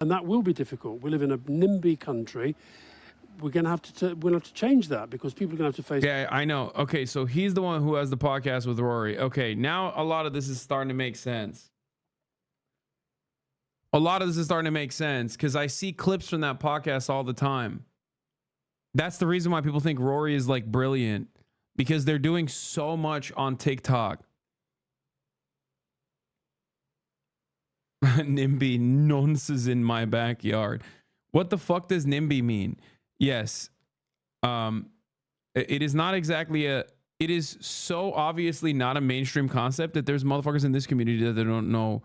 And that will be difficult. We live in a NIMBY country. We're going to have to change that because people are going to have to face. Yeah, I know. Okay, so he's the one who has the podcast with Rory. Okay, now a lot of this is starting to make sense. A lot of this is starting to make sense because I see clips from that podcast all the time. That's the reason why people think Rory is like brilliant, because they're doing so much on TikTok. NIMBY nonsense in my backyard. What the fuck does NIMBY mean? Yes. It is not exactly it is so obviously not a mainstream concept that there's motherfuckers in this community that they don't know.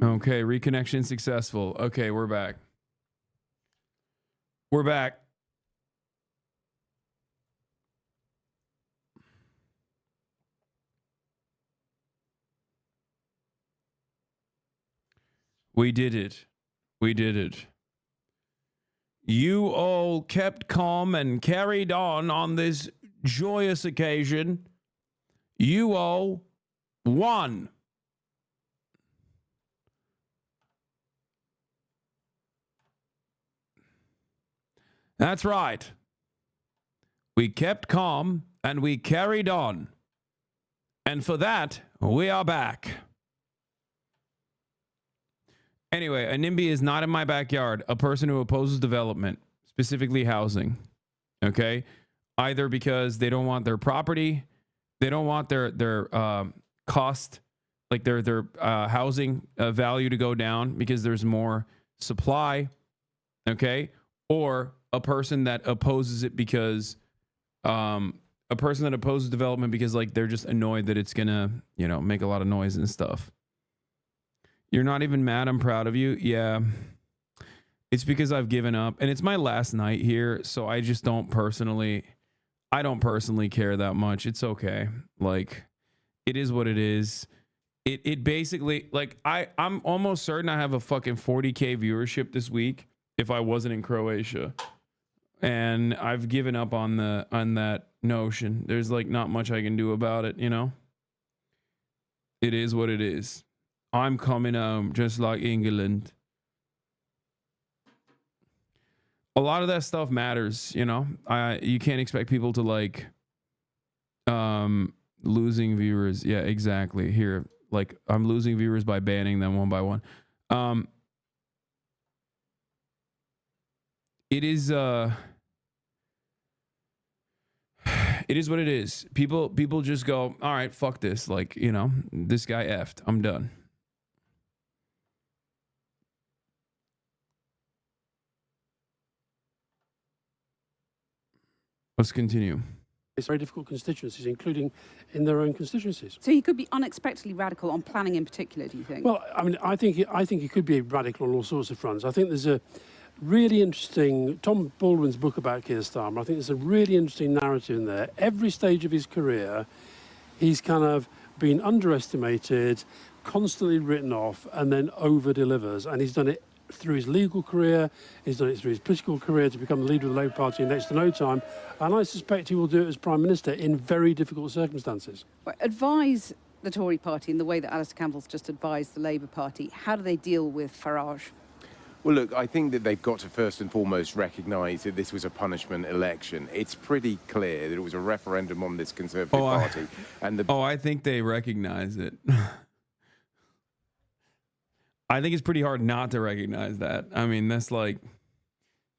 Okay, reconnection successful. Okay, we're back. We're back. We did it. We did it. You all kept calm and carried on this joyous occasion. You all won. That's right. We kept calm and we carried on. And for that, we are back. Anyway, a NIMBY is not in my backyard, a person who opposes development, specifically housing. Okay? Either because they don't want their property, they don't want their cost, like their housing value to go down because there's more supply. Okay? Or a person that opposes it because a person that opposes development because like they're just annoyed that it's gonna, you know, make a lot of noise and stuff. You're not even mad. I'm proud of you. Yeah, it's because I've given up and it's my last night here, so I just don't personally care that much. It's okay. Like, it is what it is. It basically, like, I'm almost certain I have a fucking 40K viewership this week if I wasn't in Croatia. And I've given up on that notion. There's like not much I can do about it, you know? It is what it is. I'm coming home just like England. A lot of that stuff matters, you know? You can't expect people to like losing viewers. Yeah, exactly. Here, like I'm losing viewers by banning them one by one. It is it is what it is. People just go, all right, fuck this. Like, you know, this guy effed. I'm done. Let's continue. It's very difficult constituencies, including in their own constituencies. So he could be unexpectedly radical on planning in particular, do you think? Well, I mean, I think he could be radical on all sorts of fronts. I think there's a really interesting Tom Baldwin's book about Keir Starmer. I think there's a really interesting narrative in there. Every stage of his career, he's kind of been underestimated, constantly written off, and then over-delivers. And he's done it through his legal career, he's done it through his political career to become the leader of the Labour Party in next to no time. And I suspect he will do it as Prime Minister in very difficult circumstances. Well, advise the Tory party in the way that Alistair Campbell's just advised the Labour Party. How do they deal with Farage? Well, look, I think that they've got to first and foremost recognise that this was a punishment election. It's pretty clear that it was a referendum on this Conservative Party. I think they recognise it. I think it's pretty hard not to recognise that. I mean, that's like,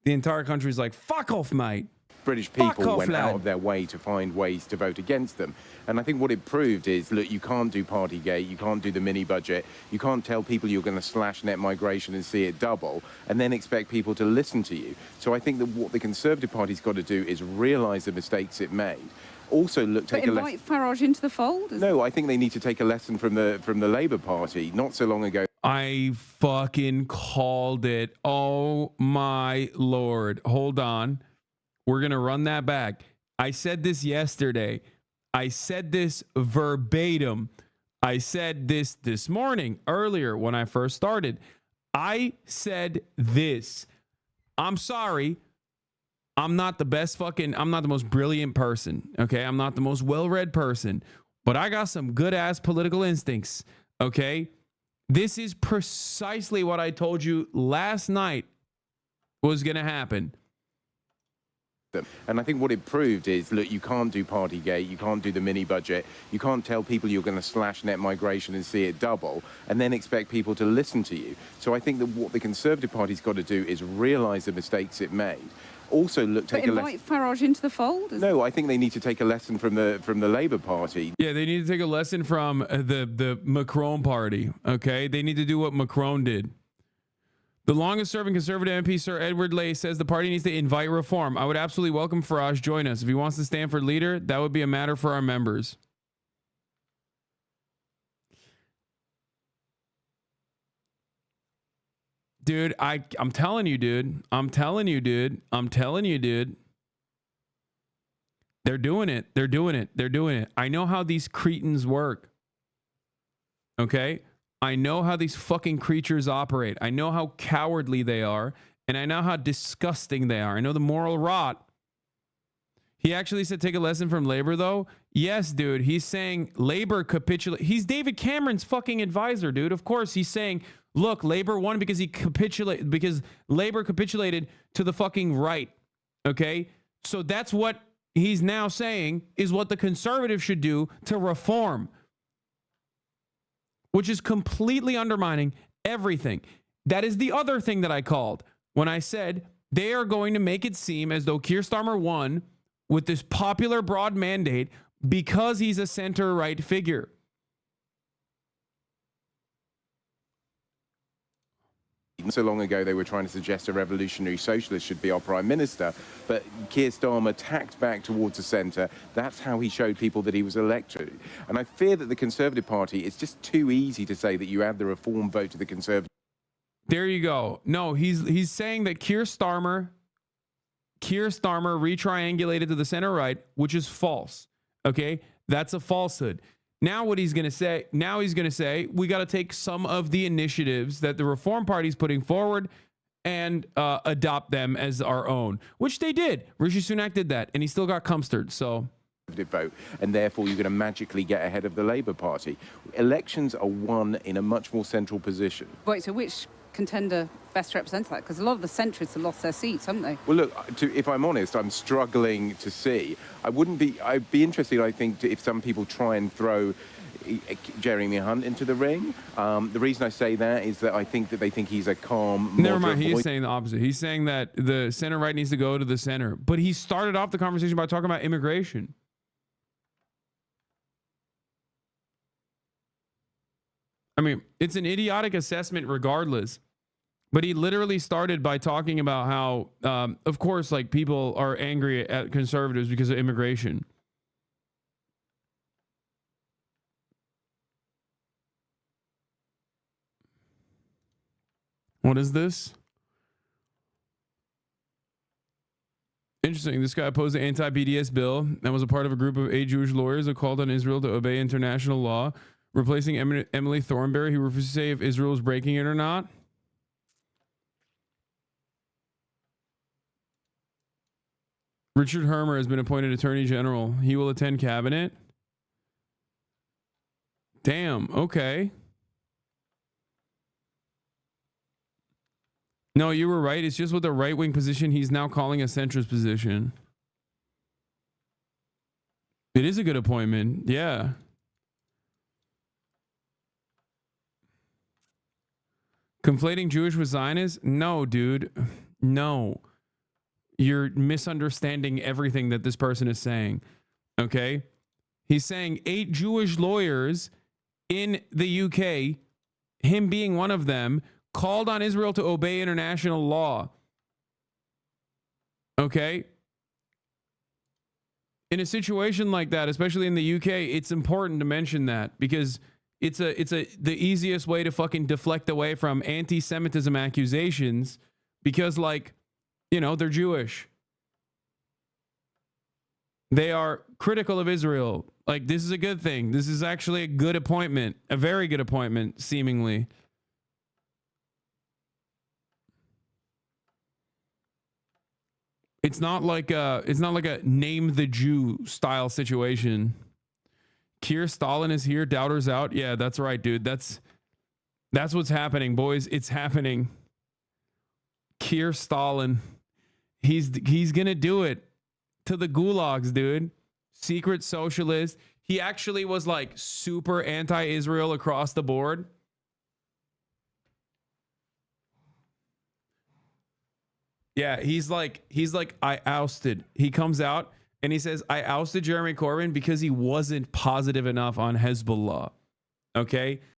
the entire country's like, fuck off, mate. British people went out of their way to find ways to vote against them. And I think what it proved is, look, you can't do Partygate, you can't do the mini budget, you can't tell people you're going to slash net migration and see it double, and then expect people to listen to you. So I think that what the Conservative Party's got to do is realise the mistakes it made. Also, look, take a lesson. Invite Farage into the fold? No, I think they need to take a lesson from the Labour Party. Not so long ago, I fucking called it. Oh my Lord. Hold on. We're going to run that back. I said this yesterday. I said this verbatim. I said this morning, earlier when I first started. I said this. I'm sorry. I'm not the most brilliant person. Okay. I'm not the most well-read person, but I got some good ass political instincts. Okay. This is precisely what I told you last night was going to happen. And I think what it proved is, look, you can't do Partygate, you can't do the mini budget, you can't tell people you're going to slash net migration and see it double, and then expect people to listen to you. So I think that what the Conservative Party's got to do is realise the mistakes it made. Also, look, take a lesson. Invite Farage into the fold? No, I think they need to take a lesson from the Labour Party. Yeah, they need to take a lesson from the Macron party. Okay, they need to do what Macron did. The longest-serving Conservative MP, Sir Edward Lay, says the party needs to invite reform. I would absolutely welcome Farage join us. If he wants to stand for leader, that would be a matter for our members. Dude, I'm telling you, dude. I'm telling you, dude. I'm telling you, dude. They're doing it. They're doing it. They're doing it. I know how these cretins work. Okay? I know how these fucking creatures operate. I know how cowardly they are. And I know how disgusting they are. I know the moral rot. He actually said take a lesson from Labor, though. Yes, dude. He's saying Labor capitulate. He's David Cameron's fucking advisor, dude. Of course, he's saying, look, Labor won because because Labor capitulated to the fucking right. Okay? So that's what he's now saying is what the Conservatives should do to reform, which is completely undermining everything. That is the other thing that I called when I said they are going to make it seem as though Keir Starmer won with this popular broad mandate because he's a center-right figure. So long ago, they were trying to suggest a revolutionary socialist should be our prime minister, but Keir Starmer tacked back towards the centre. That's how he showed people that he was elected. And I fear that the Conservative Party, it's just too easy to say that you add the reform vote to the Conservative. There you go. No, he's saying that Keir Starmer retriangulated to the center right, which is false. Okay, that's a falsehood. Now what he's going to say, we got to take some of the initiatives that the Reform Party is putting forward and adopt them as our own, which they did. Rishi Sunak did that, and he still got cumstered. So vote, and therefore you're going to magically get ahead of the Labour Party. Elections are won in a much more central position. Right, so which contender best represents that? Because a lot of the centrists have lost their seats, haven't they? Well, look, if I'm honest, I'm struggling to see. I'd be interested, I think, if some people try and throw Jeremy Hunt into the ring. The reason I say that is that I think that they think he's a calm, never mind. He is saying the opposite. He's saying that the center right needs to go to the center. But he started off the conversation by talking about immigration. I mean, it's an idiotic assessment regardless. But he literally started by talking about how, of course, like people are angry at conservatives because of immigration. What is this? Interesting. This guy opposed the anti-BDS bill and was a part of a group of 8 Jewish lawyers that called on Israel to obey international law, replacing Emily Thornberry, who refused to say if Israel was breaking it or not. Richard Hermer has been appointed Attorney General. He will attend cabinet. Damn. Okay. No, you were right. It's just with the right-wing position, he's now calling a centrist position. It is a good appointment. Yeah. Conflating Jewish with Zionist? No, dude. No. You're misunderstanding everything that this person is saying. Okay? He's saying 8 Jewish lawyers in the UK, him being one of them, called on Israel to obey international law. Okay? In a situation like that, especially in the UK, it's important to mention that because it's the easiest way to fucking deflect away from anti-Semitism accusations because, like, you know, they're Jewish. They are critical of Israel. Like, this is a good thing. This is actually a good appointment, a very good appointment, seemingly. It's not like a name the Jew style situation. Keir Stalin is here, doubters out. Yeah, that's right, dude. That's what's happening, boys. It's happening. Keir Stalin. He's gonna do it to the gulags, dude. Secret socialist. He actually was like super anti-Israel across the board. Yeah, he's like, I ousted. He comes out and he says, I ousted Jeremy Corbyn because he wasn't positive enough on Hezbollah. Okay.